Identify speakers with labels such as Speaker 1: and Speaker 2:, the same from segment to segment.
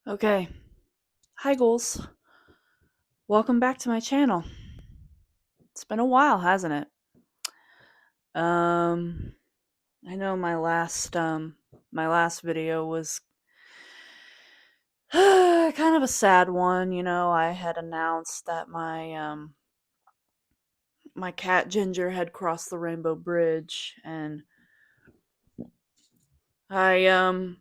Speaker 1: Okay. Hi, ghouls. Welcome back to my channel. It's been a while, hasn't it? Um, I know my last video was kind of a sad one. I had announced that my cat Ginger had crossed the Rainbow Bridge, and I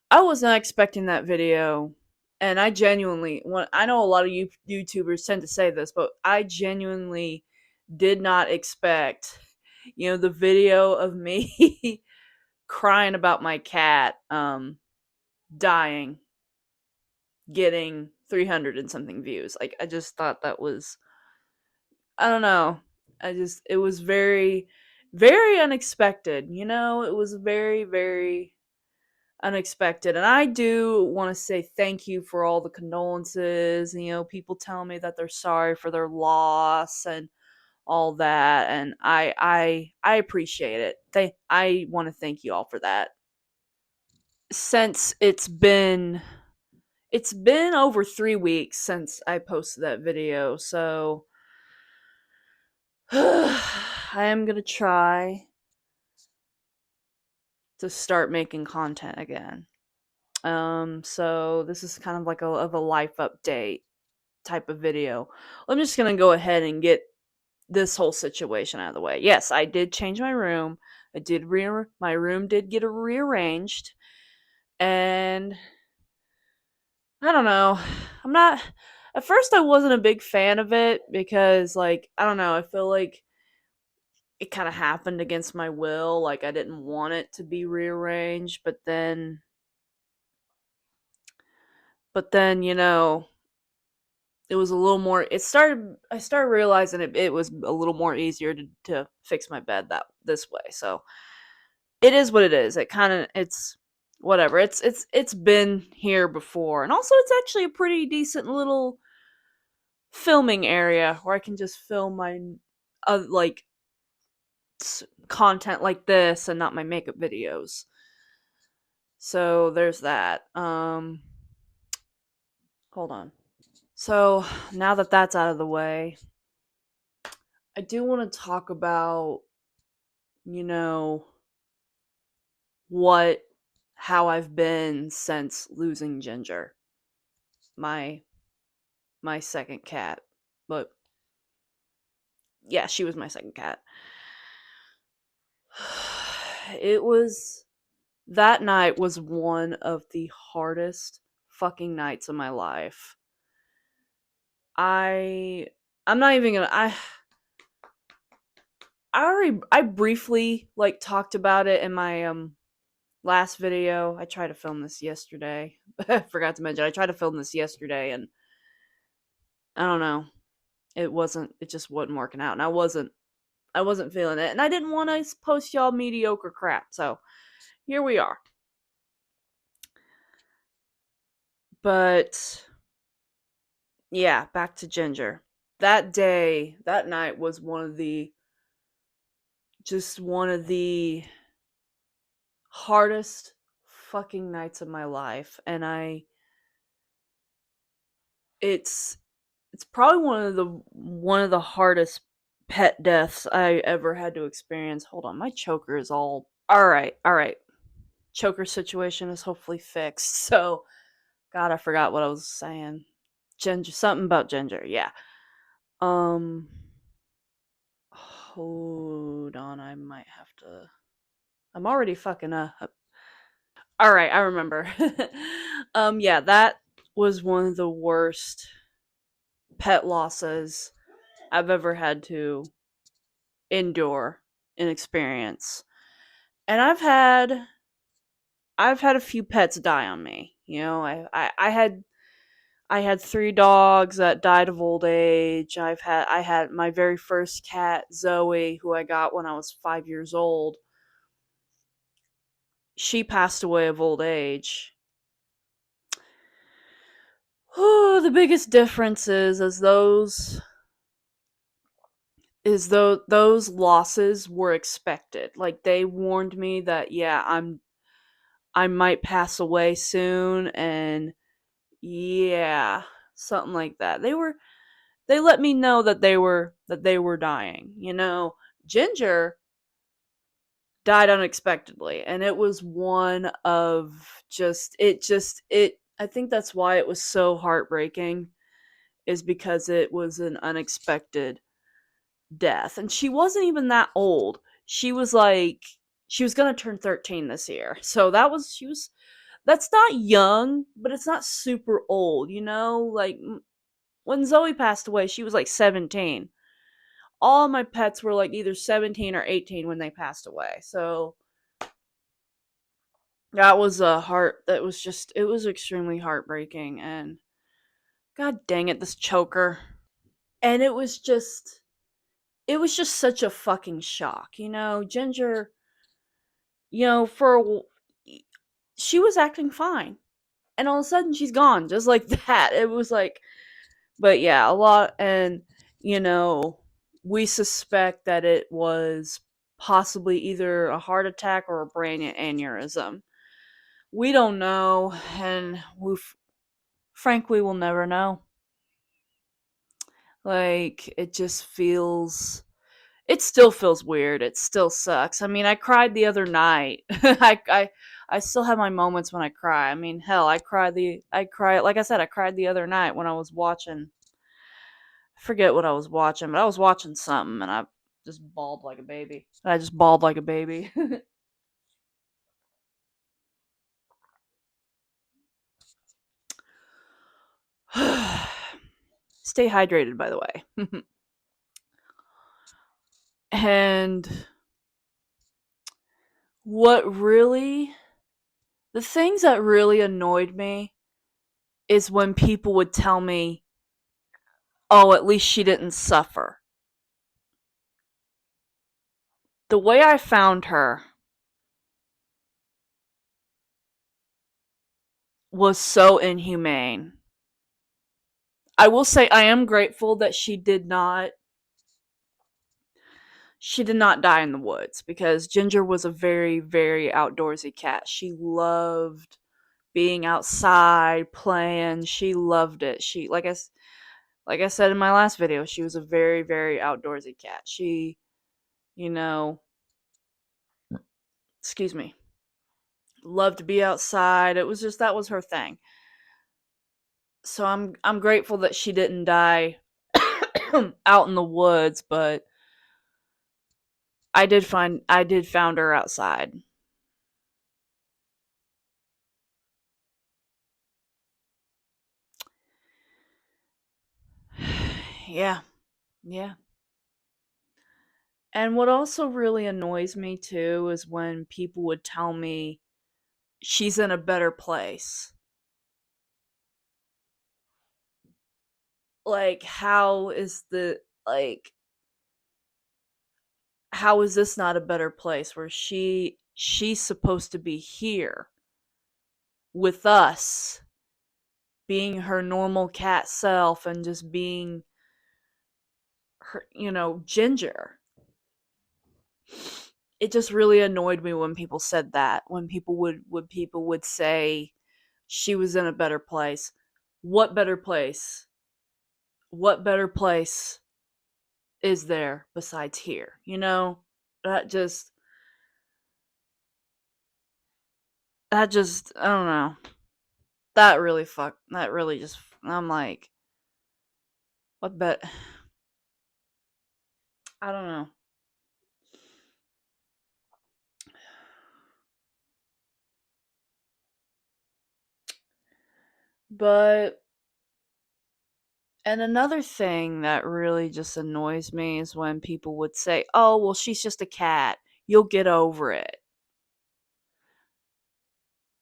Speaker 1: I was not expecting that video. And I genuinely, I know a lot of YouTubers tend to say this, but I genuinely did not expect, the video of me crying about my cat dying, getting 300 and something views. Like, I just thought that was, I don't know. It was very, very unexpected. It was very, very unexpected. And I do want to say thank you for all the condolences. People telling me that they're sorry for their loss and all that, and I appreciate it. I want to thank you all for that. Since it's been over 3 weeks since I posted that video, so I am gonna try to start making content again. So this is kind of like a life update type of video. I'm just gonna go ahead and get this whole situation out of the way. Yes, I did change my room. My room did get rearranged, and I don't know. I'm not At first I wasn't a big fan of it because, like, I don't know, I feel like it kind of happened against my will. Like, I didn't want it to be rearranged, but then it was a little more. I started realizing it was a little more easier to fix my bed that this way. So it is what it is. It's whatever. It's been here before, and also it's actually a pretty decent little filming area where I can just film my like content like this and not my makeup videos. So there's that. Hold on. So now that that's out of the way, I do want to talk about, you know, what how I've been since losing Ginger, my my second cat. But yeah, she was my second cat. It was That night was one of the hardest fucking nights of my life. I I'm not even gonna I briefly like talked about it in my last video. I tried to film this yesterday. I forgot to mention I tried to film this yesterday, and I don't know. It just wasn't working out, and I wasn't feeling it, and I didn't want to post y'all mediocre crap. So, here we are. But yeah, back to Ginger. That night was one of the hardest fucking nights of my life, and it's it's probably one of the hardest pet deaths I ever had to experience. Hold on, my choker is all right, all right. Choker situation is hopefully fixed. So, God, I forgot what I was saying. Ginger, something about Ginger, yeah. Um, Hold on, I might have to. I'm already fucking up. All right, I remember. Yeah, that was one of the worst pet losses I've ever had to endure and experience. And I've had a few pets die on me. I had 3 dogs that died of old age. I had my very first cat, Zoe, who I got when I was 5 years old. She passed away of old age. Oh, the biggest difference is though those losses were expected. Like, they warned me that, yeah, I might pass away soon, and yeah, something like that. They let me know that they were dying. Ginger died unexpectedly, and it was one of just it. I think that's why it was so heartbreaking, is because it was an unexpected death. And she wasn't even that old. She was gonna turn 13 this year. So that's not young, but it's not super old, Like when Zoe passed away, she was like 17. All my pets were like either 17 or 18 when they passed away. So it was extremely heartbreaking, and god dang it, this choker. And it was just such a fucking shock, Ginger, for she was acting fine, and all of a sudden she's gone just like that. It was like, but yeah, a lot. And you know we suspect that it was possibly either a heart attack or a brain aneurysm. We don't know, and frankly we'll never know. Like, it still feels weird. It still sucks. I mean, I cried the other night. I still have my moments when I cry. I mean, hell, like I said, I cried the other night when I was watching. I forget what I was watching, but I was watching something, and I just bawled like a baby. I just bawled like a baby. Stay hydrated, by the way. And what really the things that really annoyed me is when people would tell me, "Oh, at least she didn't suffer." The way I found her was so inhumane. I will say I am grateful that she did not die in the woods, because Ginger was a very, very outdoorsy cat. She loved being outside, playing. She loved it. Like I said in my last video, she was a very, very outdoorsy cat. She, you know, excuse me, loved to be outside. It was just that was her thing. So I'm grateful that she didn't die out in the woods, but I did found her outside. Yeah. Yeah. And what also really annoys me too is when people would tell me she's in a better place. Like, how is this not a better place, where she's supposed to be here with us, being her normal cat self, and just being her, Ginger. It just really annoyed me when people said that. When people would say she was in a better place. What better place? What better place is there besides here? That just I don't know. That really just I'm like, what bet I don't know. But and another thing that really just annoys me is when people would say, "Oh, well, she's just a cat. You'll get over it."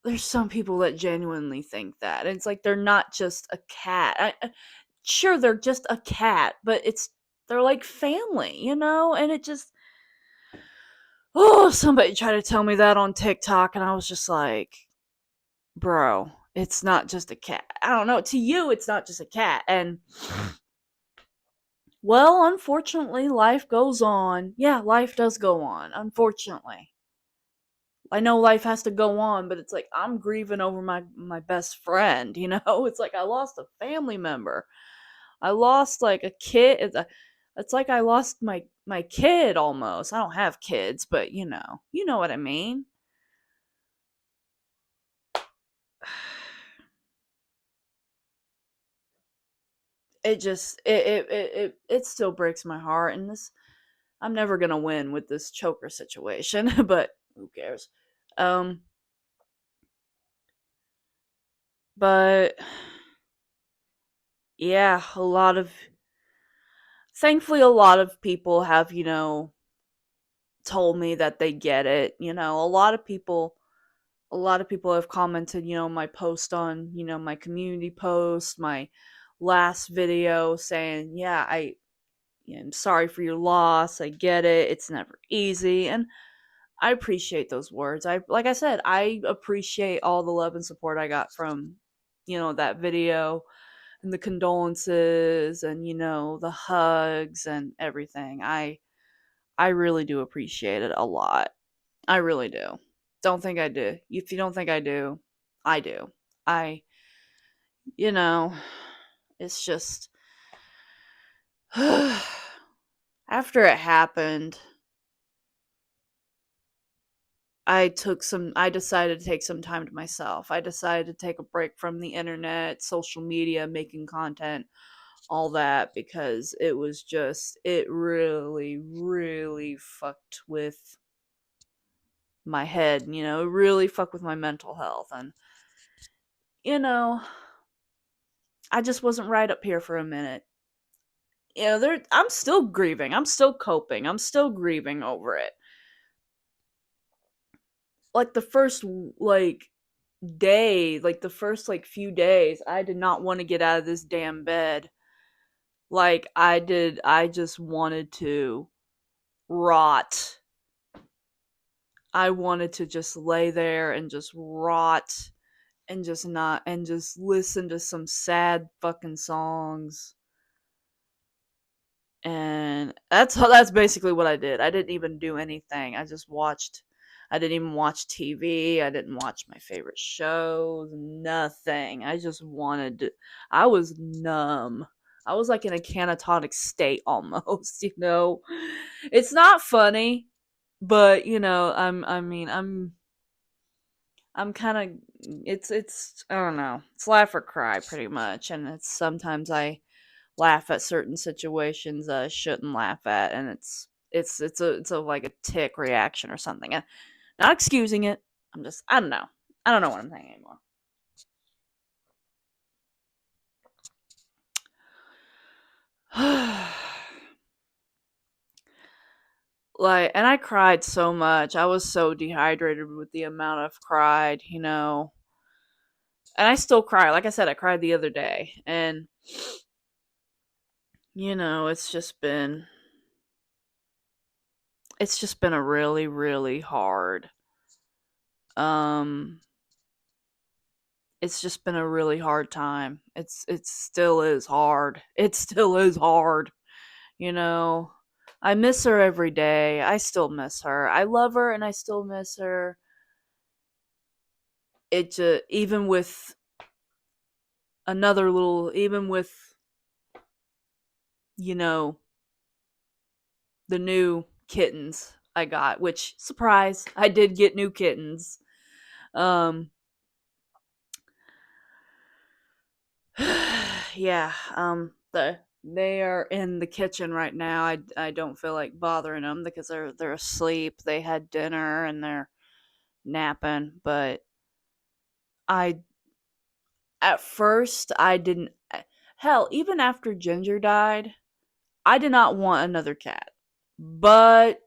Speaker 1: There's some people that genuinely think that. And it's like they're not just a cat. Sure, they're just a cat, but they're like family, And it just somebody tried to tell me that on TikTok, and I was just like, "Bro, it's not just a cat." I don't know. To you, it's not just a cat, and well, unfortunately, life goes on. Yeah, life does go on, unfortunately. I know life has to go on, but it's like I'm grieving over my best friend, you know? It's like I lost a family member. I lost like a kid. It's like I lost my kid almost. I don't have kids, but you know what I mean. It just it still breaks my heart, and this I'm never gonna win with this choker situation, but who cares? Um, but yeah, thankfully a lot of people have told me that they get it. A lot of people have commented, my post on, my community post, my last video saying, yeah, I'm sorry for your loss. I get it. It's never easy. And I appreciate those words. Like I said, I appreciate all the love and support I got from, that video and the condolences and, the hugs and everything. I really do appreciate it a lot. I really do. Don't think I do. If you don't think I do, I do. I, you know, it's just after it happened, I decided to take some time to myself. I decided to take a break from the internet, social media, making content, all that because it really really fucked with my head, it really fucked with my mental health and you know, I just wasn't right up here for a minute. I'm still grieving. I'm still coping. I'm still grieving over it. Like the first the first few days, I did not want to get out of this damn bed. Like I did, I just wanted to rot. I wanted to just lay there and just rot and just listen to some sad fucking songs. And that's basically what I did. I didn't even do anything. I didn't even watch TV. I didn't watch my favorite shows, nothing. I was numb. I was like in a catatonic state almost, It's not funny, but I'm kind of it's I don't know. It's laugh or cry pretty much, and it's sometimes I laugh at certain situations I shouldn't laugh at, and it's a like a tick reaction or something. And not excusing it. I don't know. I don't know what I'm thinking anymore. And I cried so much. I was so dehydrated with the amount I've cried. And I still cry. Like I said, I cried the other day, and it's just been a really really hard um it's just been a really hard time. It still is hard. It still is hard, you know. I miss her every day. I still miss her. I love her and I still miss her. It just even with you know the new kittens I got, which surprise, I did get new kittens. Um yeah, they are in the kitchen right now. I don't feel like bothering them because they're asleep. They had dinner and they're napping, but I at first I didn't hell, even after Ginger died, I did not want another cat. But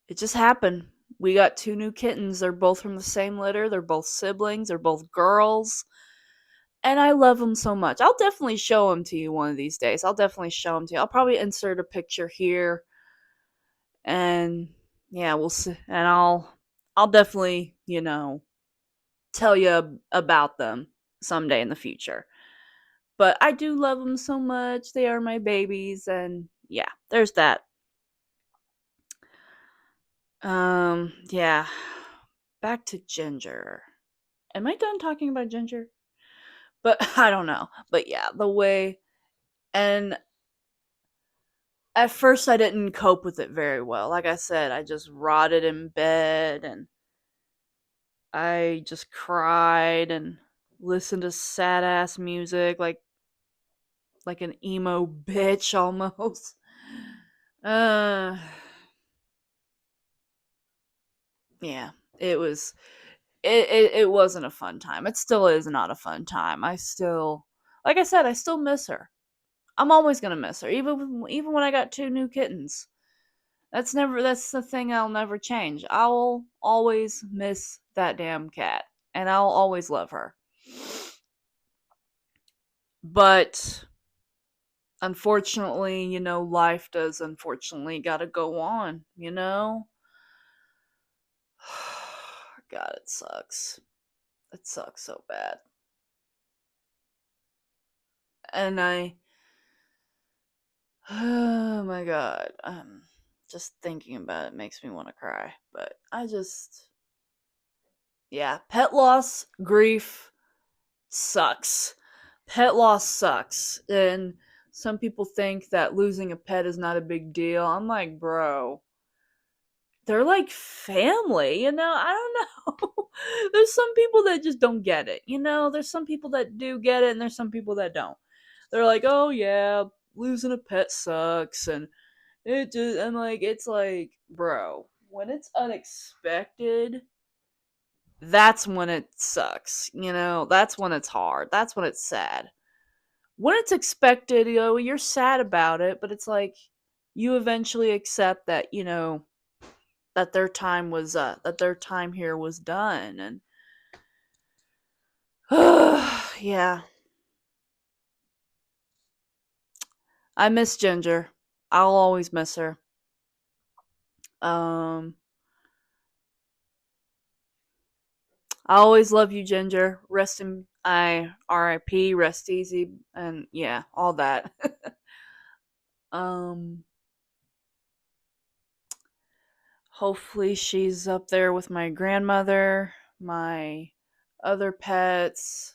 Speaker 1: it just happened. We got two new kittens. They're both from the same litter. They're both siblings. They're both girls. And I love them so much. I'll definitely show them to you one of these days. I'll definitely show them to you. I'll probably insert a picture here, and yeah, we'll see. And I'll definitely tell you about them someday in the future. But I do love them so much. They are my babies, and yeah, there's that. Yeah. Back to Ginger. Am I done talking about Ginger? But I don't know. But yeah, the way, and at first I didn't cope with it very well. Like I said, I just rotted in bed and I just cried and listened to sad ass music like an emo bitch almost. Uh yeah, it was it wasn't a fun time. It still is not a fun time. I still, like I said, I still miss her. I'm always gonna miss her, even when I got two new kittens. That's the thing I'll never change. I'll always miss that damn cat, and I'll always love her. But unfortunately, life does unfortunately gotta go on, God, it sucks. It sucks so bad. And oh my God, just thinking about it makes me want to cry. But yeah, pet loss, grief sucks. Pet loss sucks. And some people think that losing a pet is not a big deal. I'm like, bro, they're like family, I don't know. There's some people that just don't get it, There's some people that do get it, and there's some people that don't. They're like, oh yeah, losing a pet sucks, and it's like, bro, when it's unexpected, that's when it sucks, That's when it's hard. That's when it's sad. When it's expected, you're sad about it, but it's like you eventually accept that, that their time here was done. And yeah, I miss Ginger. I'll always miss her. um I always love you, Ginger. Rest in I RIP, rest easy, and yeah, all that. um Hopefully she's up there with my grandmother, my other pets,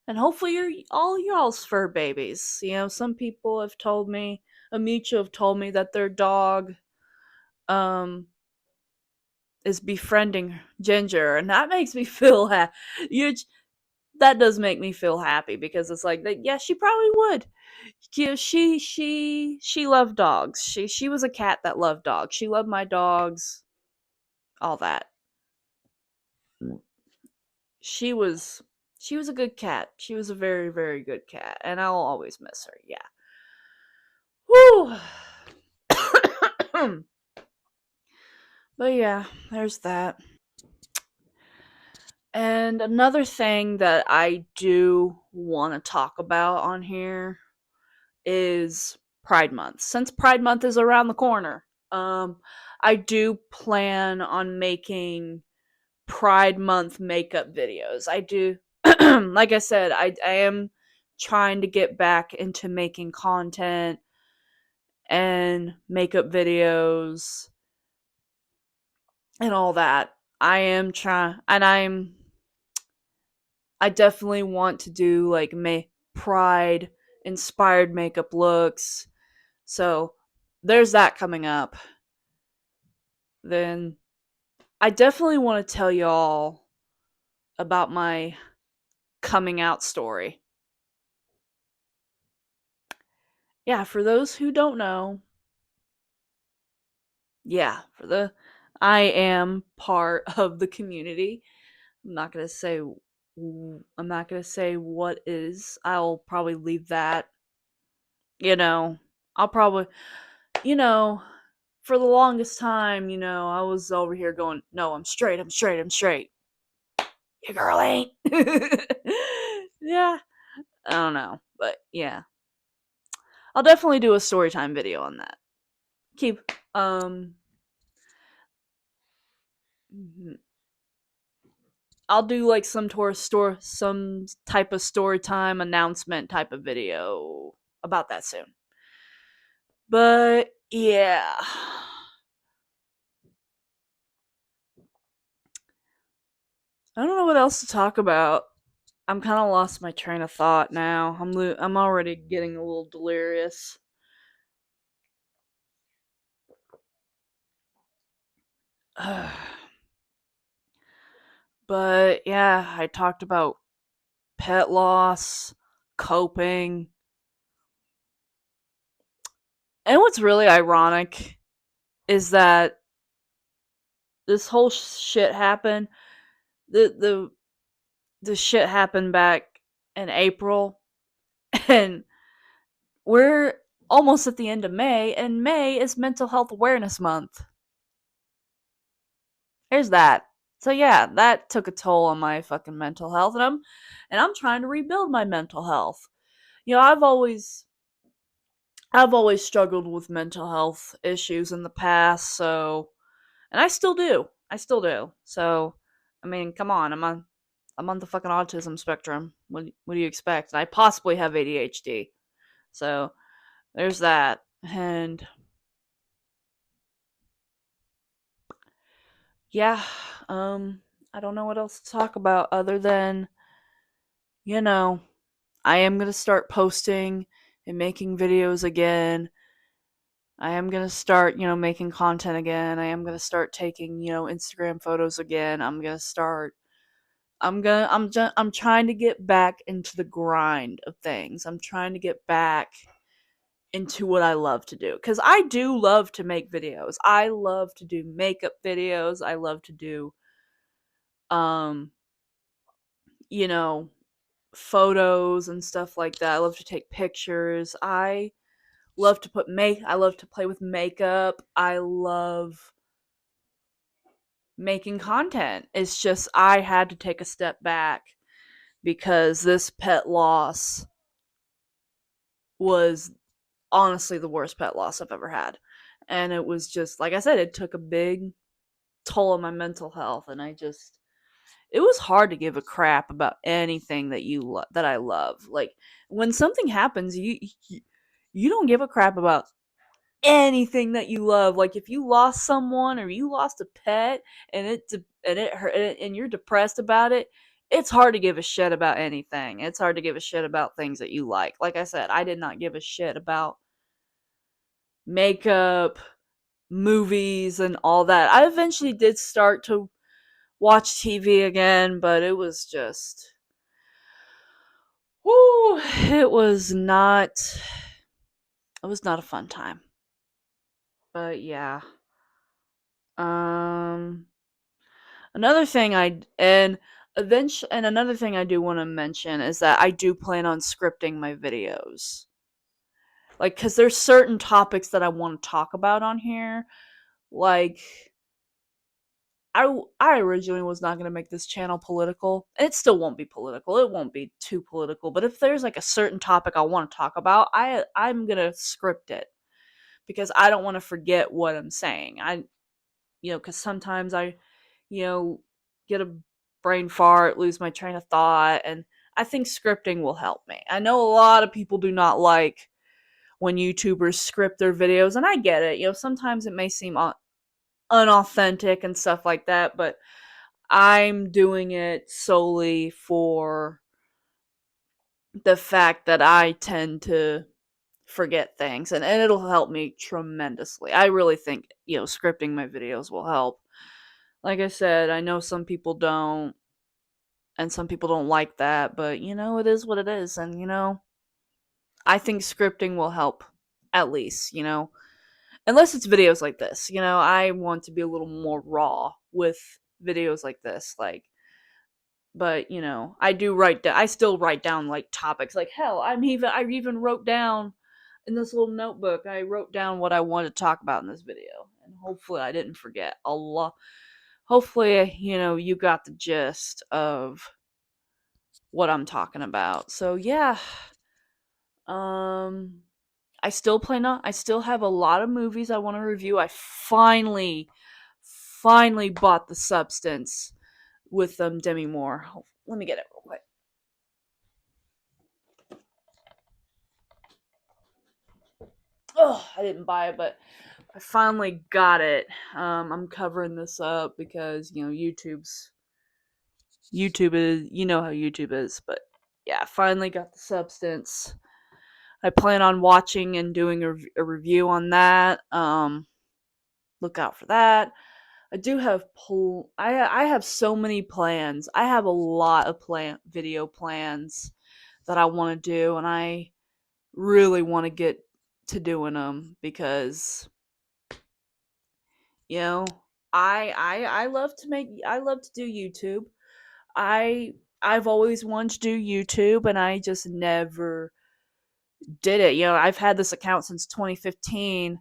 Speaker 1: and hopefully all y'all's fur babies. Some people have told me, a mutual have told me that their dog um is befriending Ginger, and that makes me feel happy. That does make me feel happy because it's like that. Yeah, she probably would. Yeah, she loved dogs. She was a cat that loved dogs. She loved my dogs. All that. She was she was a good cat. She was a very very good cat, and I'll always miss her. Yeah. Whew. But yeah, there's that. And another thing that I do want to talk about on here is Pride Month. Since Pride Month is around the corner, I do plan on making Pride Month makeup videos. I do, like I said, I am trying to get back into making content and makeup videos and all that. I am trying, and I definitely want to do like Pride inspired makeup looks. So there's that coming up. Then I definitely want to tell y'all about my coming out story. Yeah, for those who don't know, yeah, I am part of the community. I'm not going to say what is. I'll probably leave that, you know. I'll probably, you know, for the longest time, I was over here going, "No, I'm straight. I'm straight. I'm straight." Your girl ain't. Yeah, I don't know, but yeah, I'll definitely do a storytime video on that. Keep mhm. I'll do like some type of story time announcement type of video about that soon. But yeah. I don't know what else to talk about. I'm kind of lost my train of thought now. I'm already getting a little delirious. But yeah, I talked about pet loss, coping. And what's really ironic is that this whole shit happened. The the shit happened back in April, and we're almost at the end of May, and May is Mental Health Awareness Month. There's that. So yeah, that took a toll on my fucking mental health, and I'm trying to rebuild my mental health. You know, I've always struggled with mental health issues in the past, so and I still do. I still do. So, I mean, come on, I'm on the fucking autism spectrum. What do you expect? I possibly have ADHD. So, there's that. And yeah, I don't know what else to talk about other than, you know, I am going to start posting and making videos again. I am going to start, making content again. I am going to start taking, Instagram photos again. I'm trying to get back into the grind of things. I'm trying to get back into what I love to do, cuz I do love to make videos. I love to do makeup videos. I love to do um, you know, photos and stuff like that. I love to take pictures. I love to play with makeup. I love making content. It's just I had to take a step back because this pet loss was honestly the worst pet loss I've ever had. And it was just, like I said, it took a big toll on my mental health. And it was hard to give a crap about anything that I love. Like when something happens, you don't give a crap about anything that you love. Like if you lost someone or you lost a pet and it hurt and you're depressed about it, it's hard to give a shit about anything. It's hard to give a shit about things that you like. Like I said, I did not give a shit about makeup, movies, and all that. I eventually did start to watch TV again, but whoo, it was not a fun time. But yeah. Um another thing I and eventually and another thing I do want to mention is that I do plan on scripting my videos. Like cuz there's certain topics that I want to talk about on here. Like I originally was not going to make this channel political. It still won't be political. It won't be too political, but if there's like a certain topic I want to talk about, I'm going to script it because I don't want to forget what I'm saying. Cuz sometimes I, you know, get a brain fart, lose my train of thought, and I think scripting will help me. I know a lot of people do not like when YouTubers script their videos, and I get it. Sometimes it may seem unauthentic and stuff like that, but I'm doing it solely for the fact that I tend to forget things, and it'll help me tremendously. I really think, scripting my videos will help. Like I said, I know some people don't, and some people don't like that, but it is what it is, and I think scripting will help at least, unless it's videos like this. I want to be a little more raw with videos like this, like but I still write down like topics. Like hell, I even wrote down in this little notebook, I wrote down what I wanted to talk about in this video, and hopefully I didn't forget a lot. Hopefully, you got the gist of what I'm talking about. So yeah, um I still have a lot of movies I want to review. I finally bought The Substance with Demi Moore. Let me get it real quick. Oh, I didn't buy it, but I finally got it. I'm covering this up because, YouTube's YouTube is, you know how YouTube is, but yeah, finally got the substance. I plan on watching and doing a review on that. Look out for that. I do have I have so many plans. I have a lot of video plans that I want to do, and I really want to get to doing them because you know I love to do YouTube. I I've always wanted to do YouTube, and I just never did it. I've had this account since 2015,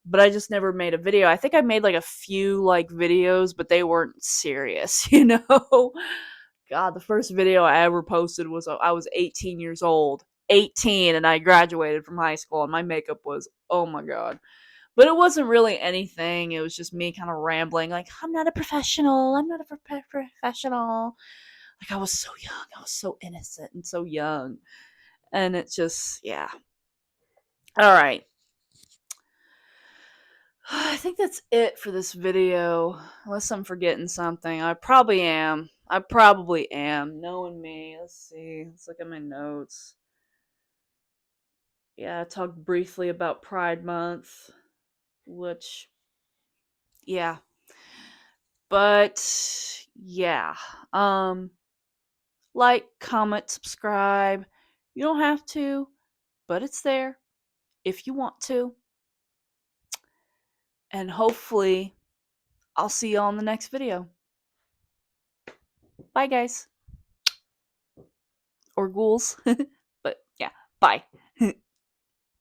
Speaker 1: but I just never made a video. I think I made like a few like videos, but they weren't serious, God, the first video I ever posted was I was 18 years old. 18, and I graduated from high school, and my makeup was, oh my god. But it wasn't really anything. It was just me kind of rambling like, I'm not a professional. I'm not a professional. Like, I was so young. I was so innocent and so young. And it's just, yeah. All right. I think that's it for this video. Unless I'm forgetting something. I probably am. Knowing me. Let's see. Let's look at my notes. Yeah, I talked briefly about Pride Month, which, yeah. But, yeah. Like, comment, subscribe. You don't have to, but it's there if you want to. And hopefully, I'll see you on the next video. Bye, guys. Or ghouls. But yeah, bye.